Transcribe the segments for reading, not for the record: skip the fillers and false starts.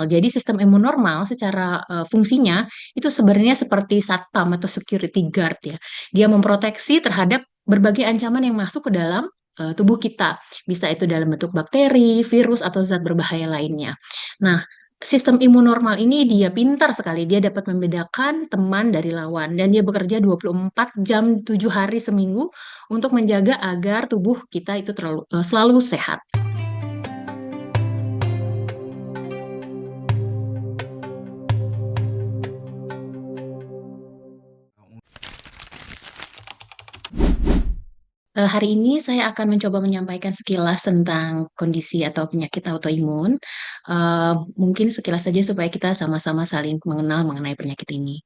normal. Jadi sistem imun normal secara fungsinya itu sebenarnya seperti satpam atau security guard ya. Dia memproteksi terhadap berbagai ancaman yang masuk ke dalam tubuh kita. Bisa itu dalam bentuk bakteri, virus atau zat berbahaya lainnya. Nah, sistem imun normal ini dia pintar sekali. Dia dapat membedakan teman dari lawan dan dia bekerja 24 jam 7 hari seminggu untuk menjaga agar tubuh kita itu selalu sehat. Hari ini saya akan mencoba menyampaikan sekilas tentang kondisi atau penyakit autoimun. Mungkin sekilas saja supaya kita sama-sama saling mengenal mengenai penyakit ini.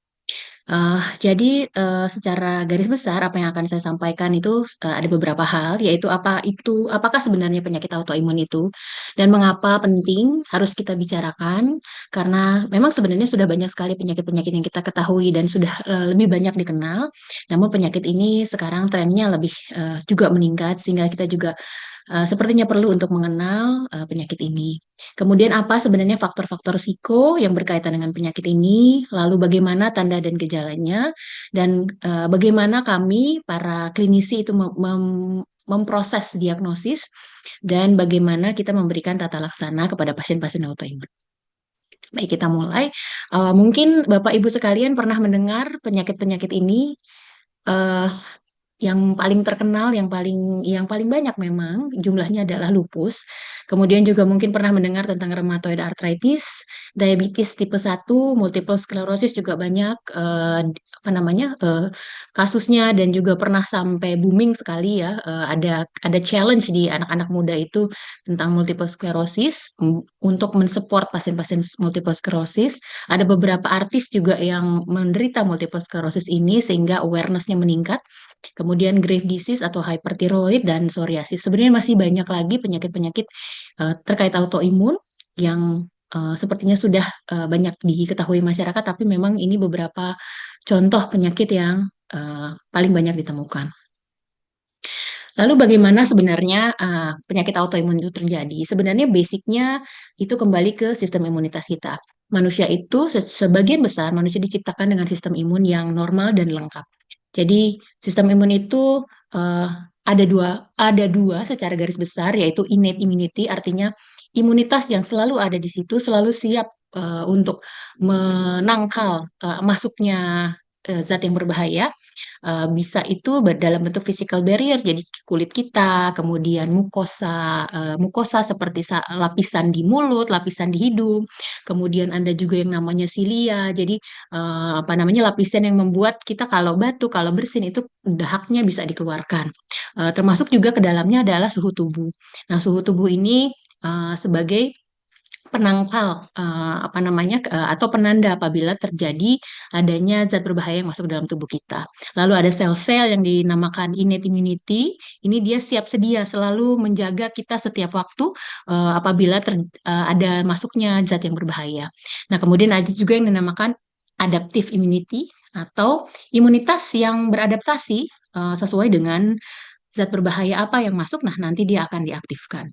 Jadi, secara garis besar apa yang akan saya sampaikan itu, ada beberapa hal, yaitu apakah sebenarnya penyakit autoimun itu, dan mengapa penting harus kita bicarakan, karena memang sebenarnya sudah banyak sekali penyakit-penyakit yang kita ketahui dan sudah, lebih banyak dikenal, namun penyakit ini sekarang trennya lebih, juga meningkat sehingga kita juga, sepertinya perlu untuk mengenal, penyakit ini. Kemudian apa sebenarnya faktor-faktor risiko yang berkaitan dengan penyakit ini, lalu bagaimana tanda dan gejalanya, dan bagaimana kami para klinisi itu memproses diagnosis, dan bagaimana kita memberikan tata laksana kepada pasien-pasien autoimun. Baik, kita mulai. Mungkin Bapak Ibu sekalian pernah mendengar penyakit-penyakit ini, eee yang paling terkenal, yang paling banyak memang jumlahnya adalah lupus. Kemudian juga mungkin pernah mendengar tentang rheumatoid arthritis, diabetes tipe 1, multiple sclerosis juga banyak, kasusnya dan juga pernah sampai booming sekali ya, ada challenge di anak-anak muda itu tentang multiple sclerosis, untuk men-support pasien-pasien multiple sclerosis. Ada beberapa artis juga yang menderita multiple sclerosis ini sehingga awareness-nya meningkat. Kemudian Graves' disease atau hyperthyroid dan psoriasis. Sebenarnya masih banyak lagi penyakit-penyakit, terkait autoimun yang, sepertinya sudah, banyak diketahui masyarakat, tapi memang ini beberapa contoh penyakit yang, paling banyak ditemukan. Lalu bagaimana sebenarnya, penyakit autoimun itu terjadi? Sebenarnya basic-nya itu kembali ke sistem imunitas kita. Manusia itu sebagian besar manusia diciptakan dengan sistem imun yang normal dan lengkap. Jadi sistem imun itu, ada dua secara garis besar, yaitu innate immunity, artinya imunitas yang selalu ada di situ, selalu siap, untuk menangkal, masuknya, zat yang berbahaya. Bisa itu dalam bentuk physical barrier, jadi kulit kita, kemudian mukosa seperti lapisan di mulut, lapisan di hidung, kemudian ada juga yang namanya silia. Jadi, lapisan yang membuat kita kalau batuk, kalau bersin itu dahaknya bisa dikeluarkan. Termasuk juga ke dalamnya adalah suhu tubuh. Nah, suhu tubuh ini, sebagai penangkal, atau penanda apabila terjadi adanya zat berbahaya yang masuk dalam tubuh kita. Lalu ada sel-sel yang dinamakan innate immunity, ini dia siap sedia selalu menjaga kita setiap waktu, apabila ada masuknya zat yang berbahaya. Nah, kemudian ada juga yang dinamakan adaptive immunity atau imunitas yang beradaptasi, sesuai dengan zat berbahaya apa yang masuk, nah nanti dia akan diaktifkan.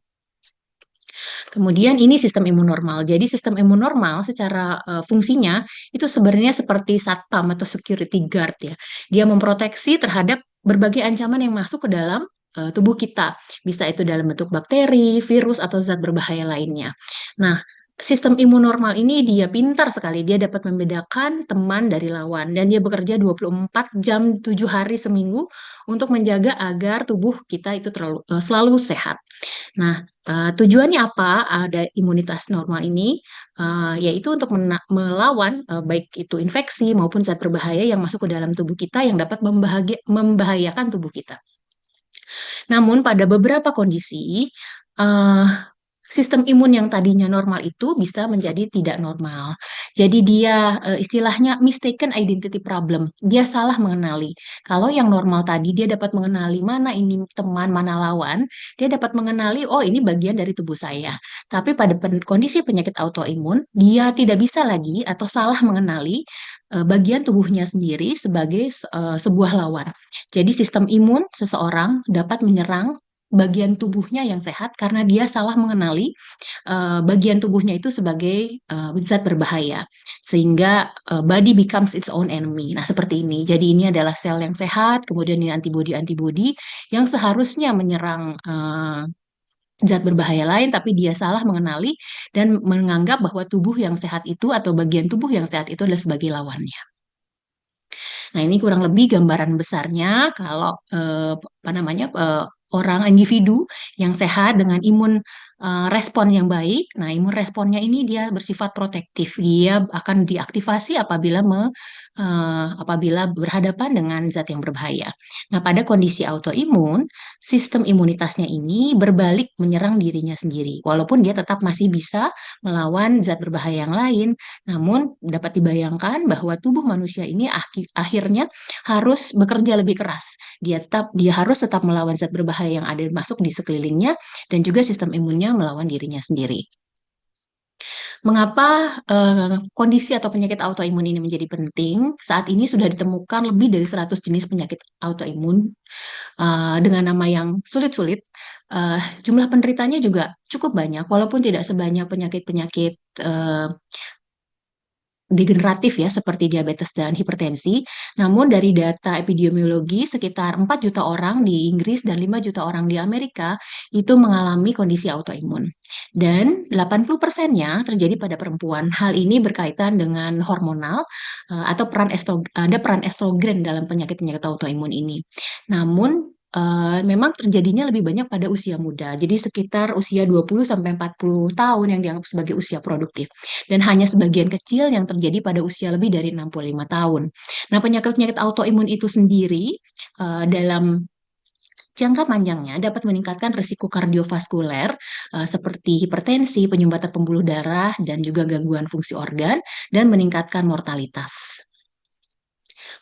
Kemudian ini sistem imun normal. Jadi sistem imun normal secara, fungsinya itu sebenarnya seperti satpam atau security guard ya. Dia memproteksi terhadap berbagai ancaman yang masuk ke dalam, tubuh kita. Bisa itu dalam bentuk bakteri, virus, atau zat berbahaya lainnya. Nah, sistem imun normal ini dia pintar sekali. Dia dapat membedakan teman dari lawan dan dia bekerja 24 jam 7 hari seminggu untuk menjaga agar tubuh kita itu selalu sehat. Nah, tujuannya apa ada imunitas normal ini? Yaitu untuk melawan, baik itu infeksi maupun zat berbahaya yang masuk ke dalam tubuh kita yang dapat membahayakan tubuh kita. Namun pada beberapa kondisi, eee, sistem imun yang tadinya normal itu bisa menjadi tidak normal. Jadi dia, istilahnya mistaken identity problem, dia salah mengenali. Kalau yang normal tadi dia dapat mengenali mana ini teman, mana lawan, dia dapat mengenali, "Oh, ini bagian dari tubuh saya." Tapi pada kondisi penyakit autoimun, dia tidak bisa lagi atau salah mengenali, bagian tubuhnya sendiri sebagai sebuah lawan. Jadi sistem imun seseorang dapat menyerang bagian tubuhnya yang sehat karena dia salah mengenali bagian tubuhnya itu sebagai zat berbahaya, sehingga body becomes its own enemy. Nah, seperti ini. Jadi ini adalah sel yang sehat, kemudian ini antibodi-antibodi yang seharusnya menyerang zat berbahaya lain, tapi dia salah mengenali dan menganggap bahwa tubuh yang sehat itu atau bagian tubuh yang sehat itu adalah sebagai lawannya. Nah, ini kurang lebih gambaran besarnya kalau apa namanya orang individu yang sehat dengan imun respon yang baik. Nah, imun responnya ini dia bersifat protektif. Dia akan diaktifasi apabila berhadapan dengan zat yang berbahaya. Nah, pada kondisi autoimun, sistem imunitasnya ini berbalik menyerang dirinya sendiri. Walaupun dia tetap masih bisa melawan zat berbahaya yang lain, namun dapat dibayangkan bahwa tubuh manusia ini akhirnya harus bekerja lebih keras. Dia harus tetap melawan zat berbahaya yang ada masuk di sekelilingnya dan juga sistem imunnya melawan dirinya sendiri. Mengapa kondisi atau penyakit autoimun ini menjadi penting? Saat ini sudah ditemukan lebih dari 100 jenis penyakit autoimun dengan nama yang sulit-sulit. Jumlah penderitanya juga cukup banyak, walaupun tidak sebanyak penyakit-penyakit degeneratif ya seperti diabetes dan hipertensi. Namun dari data epidemiologi sekitar 4 juta orang di Inggris dan 5 juta orang di Amerika itu mengalami kondisi autoimun. Dan 80%-nya terjadi pada perempuan. Hal ini berkaitan dengan hormonal atau ada peran estrogen dalam penyakit-penyakit autoimun ini. Namun memang terjadinya lebih banyak pada usia muda. Jadi sekitar usia 20 sampai 40 tahun yang dianggap sebagai usia produktif dan hanya sebagian kecil yang terjadi pada usia lebih dari 65 tahun. Nah, penyakit-penyakit autoimun itu sendiri dalam jangka panjangnya dapat meningkatkan risiko kardiovaskuler seperti hipertensi, penyumbatan pembuluh darah, dan juga gangguan fungsi organ, dan meningkatkan mortalitas.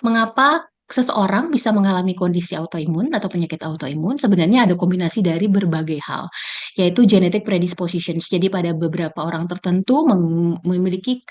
Mengapa seseorang bisa mengalami kondisi autoimun atau penyakit autoimun? Sebenarnya ada kombinasi dari berbagai hal, yaitu genetic predispositions. Jadi pada beberapa orang tertentu memiliki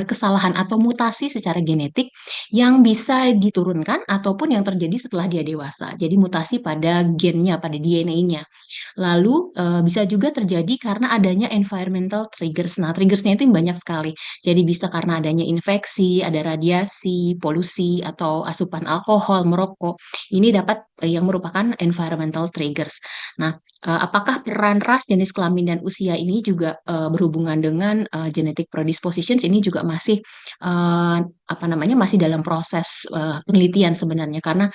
kesalahan atau mutasi secara genetik yang bisa diturunkan ataupun yang terjadi setelah dia dewasa. Jadi mutasi pada gennya, pada DNA-nya. Lalu bisa juga terjadi karena adanya environmental triggers. Nah, triggersnya itu banyak sekali. Jadi bisa karena adanya infeksi, ada radiasi, polusi, atau asupan alkohol, merokok. Ini dapat yang merupakan environmental triggers. Nah, apakah peran ras, jenis kelamin, dan usia ini juga berhubungan dengan genetic predispositions? Ini juga masih masih dalam proses penelitian sebenarnya karena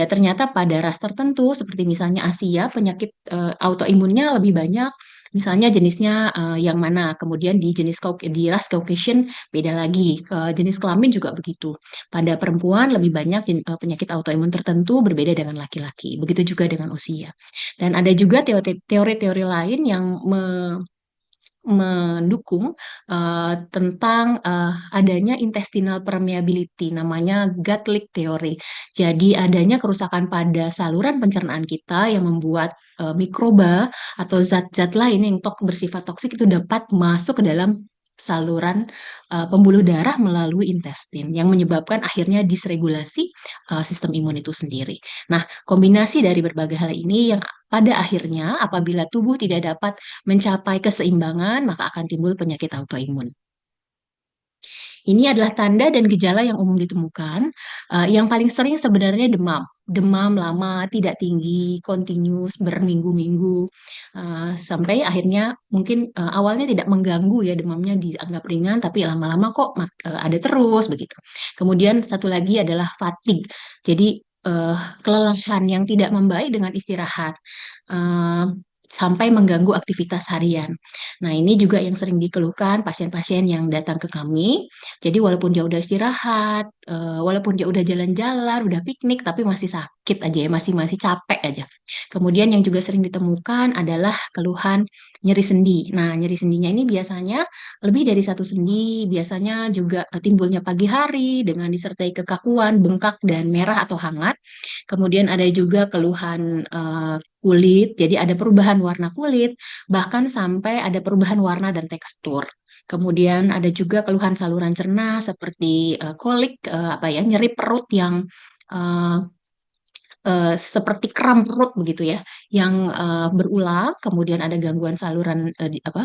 ternyata pada ras tertentu seperti misalnya Asia penyakit autoimunnya lebih banyak. Misalnya jenisnya yang mana, kemudian di ras Caucasian beda lagi. Jenis kelamin juga begitu. Pada perempuan lebih banyak penyakit autoimun tertentu berbeda dengan laki-laki. Begitu juga dengan usia. Dan ada juga teori-teori lain yang mendukung tentang adanya intestinal permeability, namanya gut leak theory. Jadi adanya kerusakan pada saluran pencernaan kita yang membuat mikroba atau zat-zat lain yang bersifat toksik itu dapat masuk ke dalam saluran pembuluh darah melalui intestin yang menyebabkan akhirnya disregulasi sistem imun itu sendiri. Nah, kombinasi dari berbagai hal ini yang pada akhirnya apabila tubuh tidak dapat mencapai keseimbangan, maka akan timbul penyakit autoimun. Ini adalah tanda dan gejala yang umum ditemukan. Yang paling sering sebenarnya demam. Demam lama, tidak tinggi, continuous, berminggu-minggu, sampai akhirnya mungkin awalnya tidak mengganggu ya, demamnya dianggap ringan, tapi lama-lama kok ada terus begitu. Kemudian satu lagi adalah fatigue. Jadi kelelahan yang tidak membaik dengan istirahat. Eh, Sampai mengganggu aktivitas harian. Nah, ini juga yang sering dikeluhkan pasien-pasien yang datang ke kami. Jadi walaupun dia udah istirahat, walaupun dia udah jalan-jalan, udah piknik, tapi masih sakit aja ya, masih masih capek aja. Kemudian yang juga sering ditemukan adalah keluhan nyeri sendi. Nah, nyeri sendinya ini biasanya lebih dari satu sendi, biasanya juga timbulnya pagi hari dengan disertai kekakuan, bengkak, dan merah atau hangat. Kemudian ada juga keluhan kulit, jadi ada perubahan warna kulit, bahkan sampai ada perubahan warna dan tekstur. Kemudian ada juga keluhan saluran cerna seperti kolik, nyeri perut yang eh, seperti kram perut begitu ya, yang berulang, kemudian ada gangguan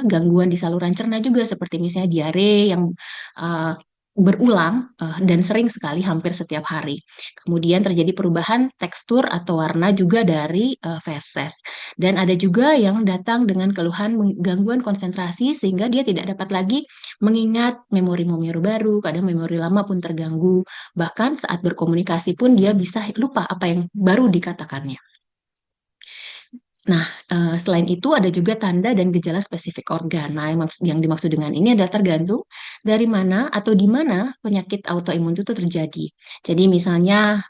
gangguan di saluran cerna juga seperti misalnya diare yang eh, berulang dan sering sekali hampir setiap hari. Kemudian terjadi perubahan tekstur atau warna juga dari feses. Dan ada juga yang datang dengan keluhan gangguan konsentrasi sehingga dia tidak dapat lagi mengingat memori-memori baru, kadang memori lama pun terganggu. Bahkan saat berkomunikasi pun dia bisa lupa apa yang baru dikatakannya. Nah, selain itu ada juga tanda dan gejala spesifik organ. Nah, yang dimaksud dengan ini adalah tergantung dari mana atau di mana penyakit autoimun itu terjadi. Jadi misalnya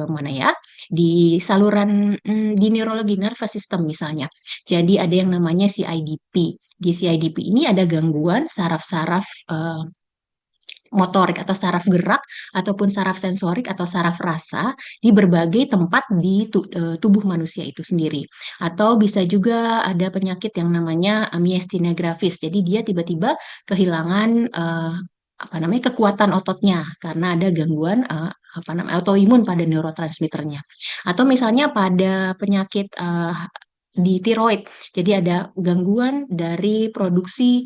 mana ya, di saluran di neurologi nervous system misalnya. Jadi ada yang namanya CIDP. Di CIDP ini ada gangguan saraf-saraf motorik atau saraf gerak ataupun saraf sensorik atau saraf rasa di berbagai tempat di tubuh manusia itu sendiri. Atau bisa juga ada penyakit yang namanya myasthenia gravis. Jadi dia tiba-tiba kehilangan apa namanya kekuatan ototnya karena ada gangguan apa namanya autoimun pada neurotransmitternya. Atau misalnya pada penyakit di tiroid. Jadi ada gangguan dari produksi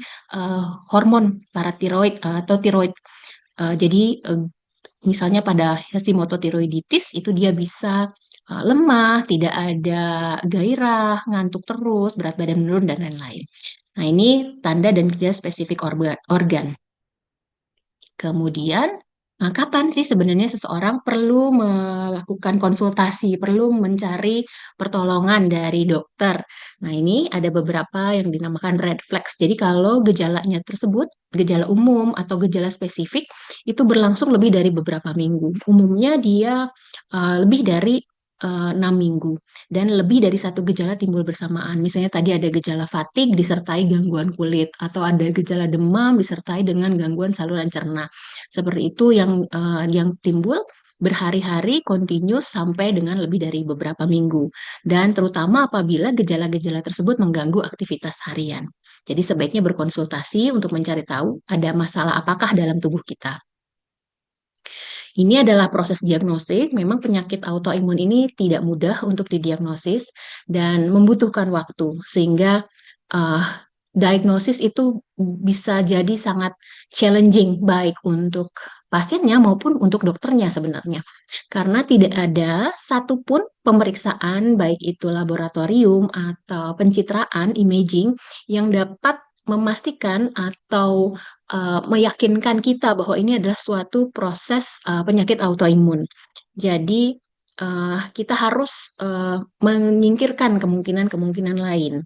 hormon paratiroid atau tiroid. Jadi misalnya pada hashimototiroiditis itu dia bisa lemah, tidak ada gairah, ngantuk terus, berat badan menurun dan lain-lain. Nah, ini tanda dan gejala spesifik organ. Kemudian, kapan sih sebenarnya seseorang perlu melakukan konsultasi, perlu mencari pertolongan dari dokter? Nah, ini ada beberapa yang dinamakan red flags. Jadi, kalau gejalanya tersebut, gejala umum atau gejala spesifik, itu berlangsung lebih dari beberapa minggu. Umumnya dia lebih dari 6 minggu dan lebih dari satu gejala timbul bersamaan. Misalnya tadi ada gejala fatigue disertai gangguan kulit atau ada gejala demam disertai dengan gangguan saluran cerna. Seperti itu yang timbul berhari-hari kontinus sampai dengan lebih dari beberapa minggu. Dan terutama apabila gejala-gejala tersebut mengganggu aktivitas harian. Jadi sebaiknya berkonsultasi untuk mencari tahu ada masalah apakah dalam tubuh kita. Ini adalah proses diagnostik. Memang penyakit autoimun ini tidak mudah untuk didiagnosis dan membutuhkan waktu, sehingga uh, diagnosis itu bisa jadi sangat challenging baik untuk pasiennya maupun untuk dokternya sebenarnya. Karena tidak ada satupun pemeriksaan baik itu laboratorium atau pencitraan imaging yang dapat memastikan atau meyakinkan kita bahwa ini adalah suatu proses penyakit autoimun. Jadi kita harus menyingkirkan kemungkinan-kemungkinan lain.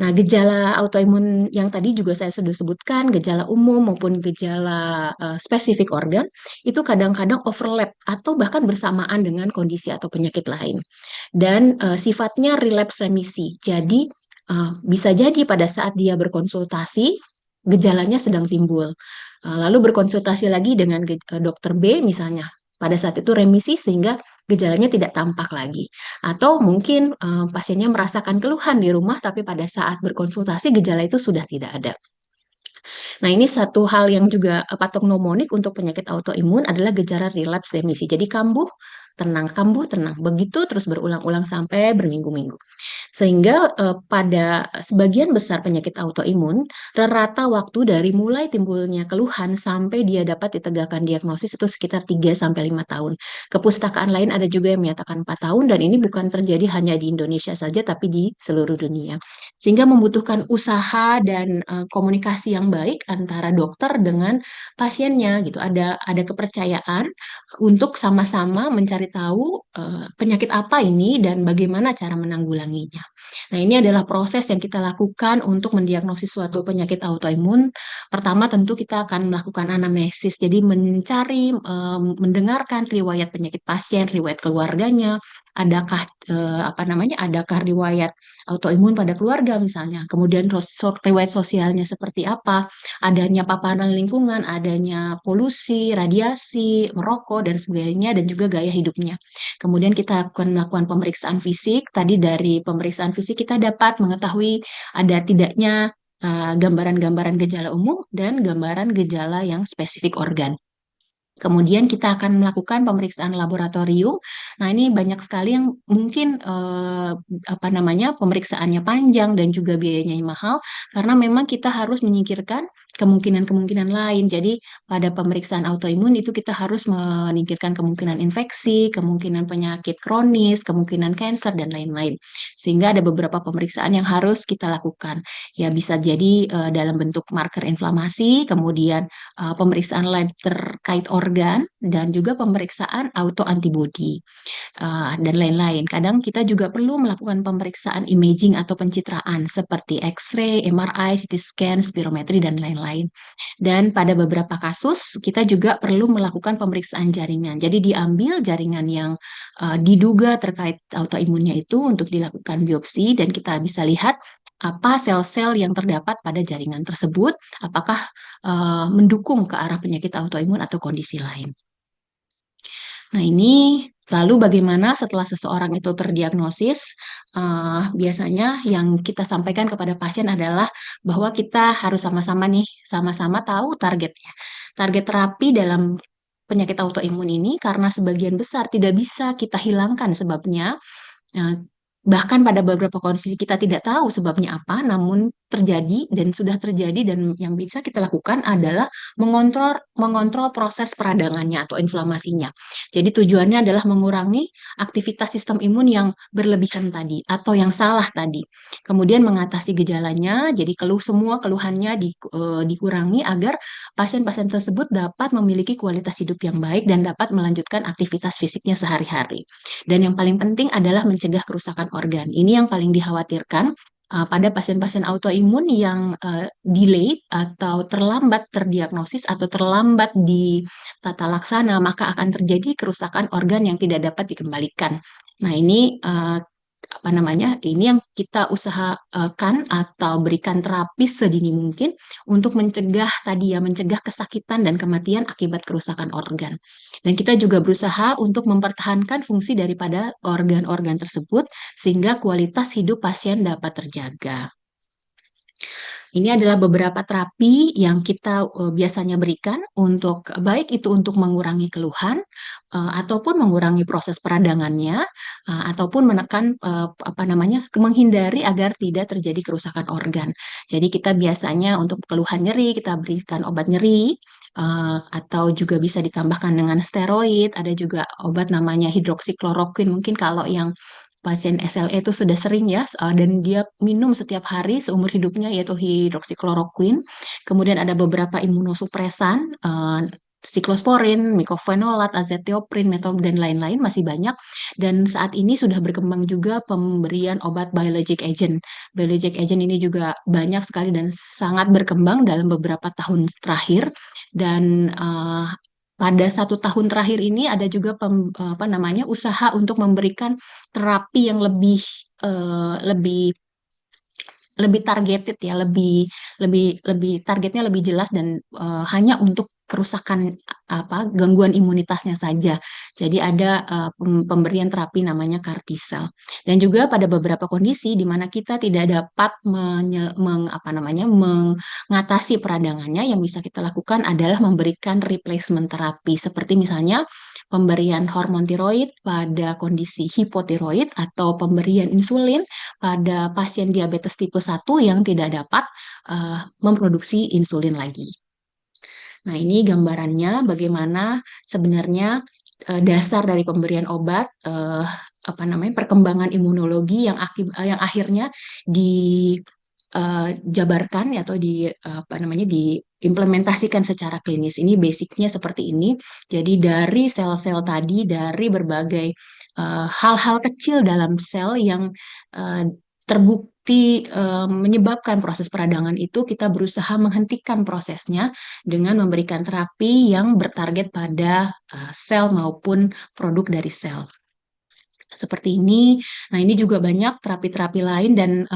Nah, gejala autoimun yang tadi juga saya sudah sebutkan, gejala umum maupun gejala spesifik organ, itu kadang-kadang overlap atau bahkan bersamaan dengan kondisi atau penyakit lain. Dan sifatnya relapse remisi. Jadi, bisa jadi pada saat dia berkonsultasi, gejalanya sedang timbul. Lalu berkonsultasi lagi dengan dokter B misalnya. Pada saat itu remisi sehingga gejalanya tidak tampak lagi. Atau mungkin pasiennya merasakan keluhan di rumah, tapi pada saat berkonsultasi gejala itu sudah tidak ada. Nah, ini satu hal yang juga patognomonik untuk penyakit autoimun adalah gejala relapse remisi. Jadi kambuh, tenang. Begitu terus berulang-ulang sampai berminggu-minggu. Sehingga pada sebagian besar penyakit autoimun, rata waktu dari mulai timbulnya keluhan sampai dia dapat ditegakkan diagnosis itu sekitar 3 sampai 5 tahun. Kepustakaan lain ada juga yang menyatakan 4 tahun dan ini bukan terjadi hanya di Indonesia saja tapi di seluruh dunia. Sehingga membutuhkan usaha dan komunikasi yang baik antara dokter dengan pasiennya gitu. Ada kepercayaan untuk sama-sama mencari tahu penyakit apa ini dan bagaimana cara menanggulanginya. Nah, ini adalah proses yang kita lakukan untuk mendiagnosis suatu penyakit autoimun. Pertama, tentu kita akan melakukan anamnesis, jadi mencari, mendengarkan riwayat penyakit pasien, riwayat keluarganya, adakah adakah riwayat autoimun pada keluarga misalnya, kemudian riwayat sosialnya seperti apa, adanya paparan lingkungan, adanya polusi, radiasi, merokok dan sebagainya, dan juga gaya hidupnya. Kemudian kita akan melakukan pemeriksaan fisik. Tadi dari pemeriksaan fisik kita dapat mengetahui ada tidaknya gambaran-gambaran gejala umum dan gambaran gejala yang spesifik organ. Kemudian kita akan melakukan pemeriksaan laboratorium. Nah, ini banyak sekali yang mungkin apa namanya pemeriksaannya panjang dan juga biayanya mahal karena memang kita harus menyingkirkan kemungkinan-kemungkinan lain. Jadi, pada pemeriksaan autoimun itu kita harus menyingkirkan kemungkinan infeksi, kemungkinan penyakit kronis, kemungkinan kanker dan lain-lain. Sehingga ada beberapa pemeriksaan yang harus kita lakukan. Ya, bisa jadi dalam bentuk marker inflamasi, kemudian pemeriksaan lab terkait organ, dan juga pemeriksaan autoantibody dan lain-lain. Kadang kita juga perlu melakukan pemeriksaan imaging atau pencitraan seperti X-ray, MRI, CT scan, spirometri, dan lain-lain. Dan pada beberapa kasus kita juga perlu melakukan pemeriksaan jaringan. Jadi diambil jaringan yang diduga terkait autoimunnya itu untuk dilakukan biopsi dan kita bisa lihat apa sel-sel yang terdapat pada jaringan tersebut, apakah mendukung ke arah penyakit autoimun atau kondisi lain. Nah, ini lalu bagaimana setelah seseorang itu terdiagnosis, biasanya yang kita sampaikan kepada pasien adalah bahwa kita harus sama-sama nih, sama-sama tahu targetnya. Target terapi dalam penyakit autoimun ini karena sebagian besar tidak bisa kita hilangkan sebabnya. Nah, bahkan pada beberapa kondisi kita tidak tahu sebabnya apa, namun terjadi dan sudah terjadi dan yang bisa kita lakukan adalah mengontrol proses peradangannya atau inflamasinya. Jadi tujuannya adalah mengurangi aktivitas sistem imun yang berlebihan tadi atau yang salah tadi. Kemudian mengatasi gejalanya, jadi semua keluhannya dikurangi agar pasien-pasien tersebut dapat memiliki kualitas hidup yang baik dan dapat melanjutkan aktivitas fisiknya sehari-hari. Dan yang paling penting adalah mencegah kerusakan organ. Ini yang paling dikhawatirkan pada pasien-pasien autoimun yang delayed atau terlambat terdiagnosis atau terlambat di tata laksana, maka akan terjadi kerusakan organ yang tidak dapat dikembalikan. Nah, ini apa namanya? Ini yang kita usahakan atau berikan terapi sedini mungkin untuk mencegah tadi ya, mencegah kesakitan dan kematian akibat kerusakan organ. Dan kita juga berusaha untuk mempertahankan fungsi daripada organ-organ tersebut sehingga kualitas hidup pasien dapat terjaga. Ini adalah beberapa terapi yang kita biasanya berikan untuk baik itu untuk mengurangi keluhan ataupun mengurangi proses peradangannya ataupun menekan apa namanya menghindari agar tidak terjadi kerusakan organ. Jadi kita biasanya untuk keluhan nyeri kita berikan obat nyeri atau juga bisa ditambahkan dengan steroid. Ada juga obat namanya hidroksikloroquine. Mungkin kalau yang pasien SLE itu sudah sering ya, dan dia minum setiap hari seumur hidupnya yaitu hidroksikloroquine. Kemudian ada beberapa imunosupresan, siklosporin, micofenolat, azathioprin, metol, dan lain-lain masih banyak. Dan saat ini sudah berkembang juga pemberian obat biologic agent. Biologic agent ini juga banyak sekali dan sangat berkembang dalam beberapa tahun terakhir. Dan pada 1 tahun terakhir ini ada juga apa namanya usaha untuk memberikan terapi yang lebih lebih targeted ya, lebih lebih lebih targetnya lebih jelas dan hanya untuk kerusakan apa gangguan imunitasnya saja. Jadi ada pemberian terapi namanya CAR T-cell. Dan juga pada beberapa kondisi di mana kita tidak dapat apa namanya mengatasi peradangannya, yang bisa kita lakukan adalah memberikan replacement terapi seperti misalnya pemberian hormon tiroid pada kondisi hipotiroid atau pemberian insulin pada pasien diabetes tipe 1 yang tidak dapat memproduksi insulin lagi. Nah, ini gambarannya bagaimana sebenarnya dasar dari pemberian obat, apa namanya, perkembangan imunologi yang akhirnya dijabarkan atau apa namanya diimplementasikan secara klinis. Ini basicnya seperti ini. Jadi dari sel-sel tadi, dari berbagai hal-hal kecil dalam sel yang eh, terbukti menyebabkan proses peradangan itu, kita berusaha menghentikan prosesnya dengan memberikan terapi yang bertarget pada sel maupun produk dari sel. Seperti ini. Nah, ini juga banyak terapi-terapi lain dan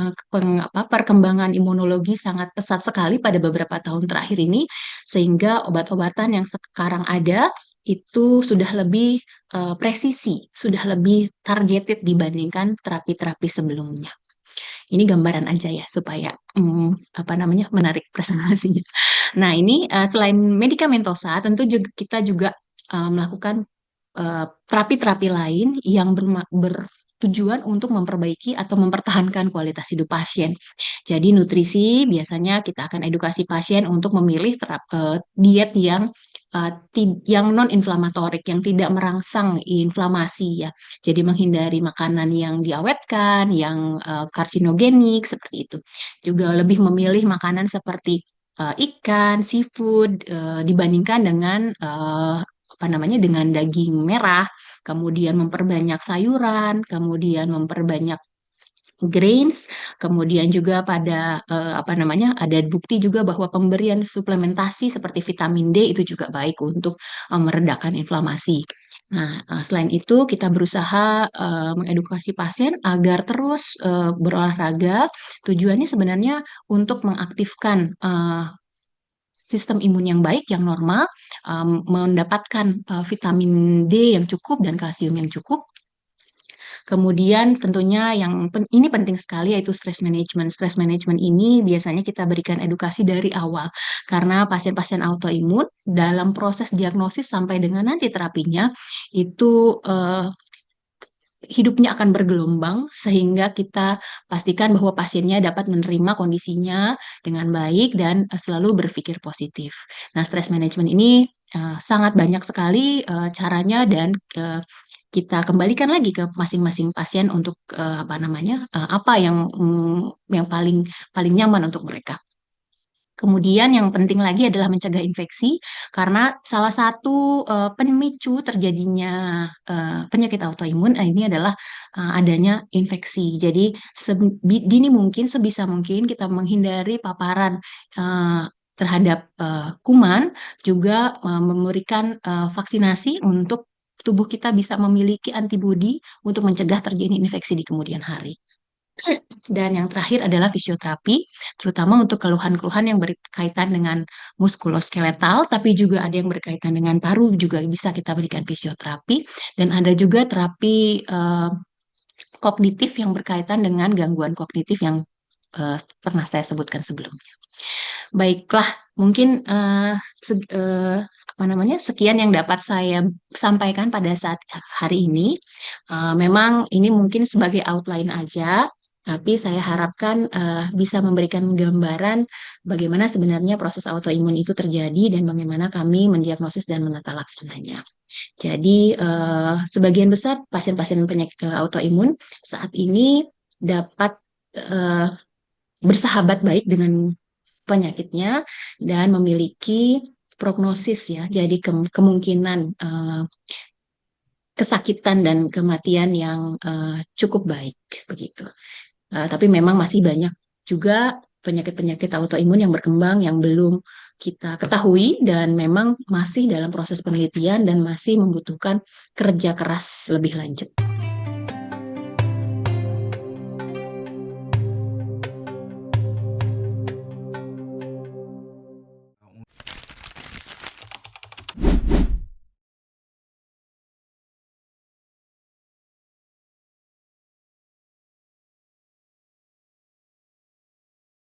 perkembangan imunologi sangat pesat sekali pada beberapa tahun terakhir ini, sehingga obat-obatan yang sekarang ada itu sudah lebih presisi, sudah lebih targeted dibandingkan terapi-terapi sebelumnya. Ini gambaran aja ya supaya apa namanya menarik presentasinya. Nah, ini selain medikamentosa, tentu juga kita juga melakukan terapi-terapi lain yang bertujuan untuk memperbaiki atau mempertahankan kualitas hidup pasien. Jadi nutrisi biasanya kita akan edukasi pasien untuk memilih diet yang non-inflamatorik, yang tidak merangsang inflamasi ya. Jadi menghindari makanan yang diawetkan, yang karsinogenik seperti itu. Juga lebih memilih makanan seperti ikan, seafood dibandingkan dengan apa namanya dengan daging merah, kemudian memperbanyak sayuran, kemudian memperbanyak grains, kemudian juga pada apa namanya ada bukti juga bahwa pemberian suplementasi seperti vitamin D itu juga baik untuk meredakan inflamasi. Nah, selain itu kita berusaha mengedukasi pasien agar terus berolahraga. Tujuannya sebenarnya untuk mengaktifkan sistem imun yang baik, yang normal, mendapatkan vitamin D yang cukup dan kalsium yang cukup. Kemudian tentunya ini penting sekali yaitu stress management. Stress management ini biasanya kita berikan edukasi dari awal karena pasien-pasien autoimun dalam proses diagnosis sampai dengan nanti terapinya itu hidupnya akan bergelombang sehingga kita pastikan bahwa pasiennya dapat menerima kondisinya dengan baik dan selalu berpikir positif. Nah, stress management ini sangat banyak sekali caranya dan kita kembalikan lagi ke masing-masing pasien untuk apa namanya apa yang paling paling nyaman untuk mereka. Kemudian yang penting lagi adalah mencegah infeksi karena salah satu pemicu terjadinya penyakit autoimun ini adalah adanya infeksi. Jadi dini mungkin sebisa mungkin kita menghindari paparan terhadap kuman, juga memberikan vaksinasi untuk tubuh kita bisa memiliki antibodi untuk mencegah terjadi infeksi di kemudian hari. Dan yang terakhir adalah fisioterapi, terutama untuk keluhan-keluhan yang berkaitan dengan muskuloskeletal, tapi juga ada yang berkaitan dengan paru, juga bisa kita berikan fisioterapi. Dan ada juga terapi kognitif yang berkaitan dengan gangguan kognitif yang pernah saya sebutkan sebelumnya. Baiklah, mungkin apa namanya sekian yang dapat saya sampaikan pada saat hari ini. Memang ini mungkin sebagai outline aja, tapi saya harapkan bisa memberikan gambaran bagaimana sebenarnya proses autoimun itu terjadi dan bagaimana kami mendiagnosis dan menata laksananya. Jadi, sebagian besar pasien-pasien penyakit autoimun saat ini dapat eh, bersahabat baik dengan penyakitnya dan memiliki prognosis ya, jadi kemungkinan kesakitan dan kematian yang cukup baik begitu. Tapi memang masih banyak juga penyakit-penyakit autoimun yang berkembang yang belum kita ketahui dan memang masih dalam proses penelitian dan masih membutuhkan kerja keras lebih lanjut.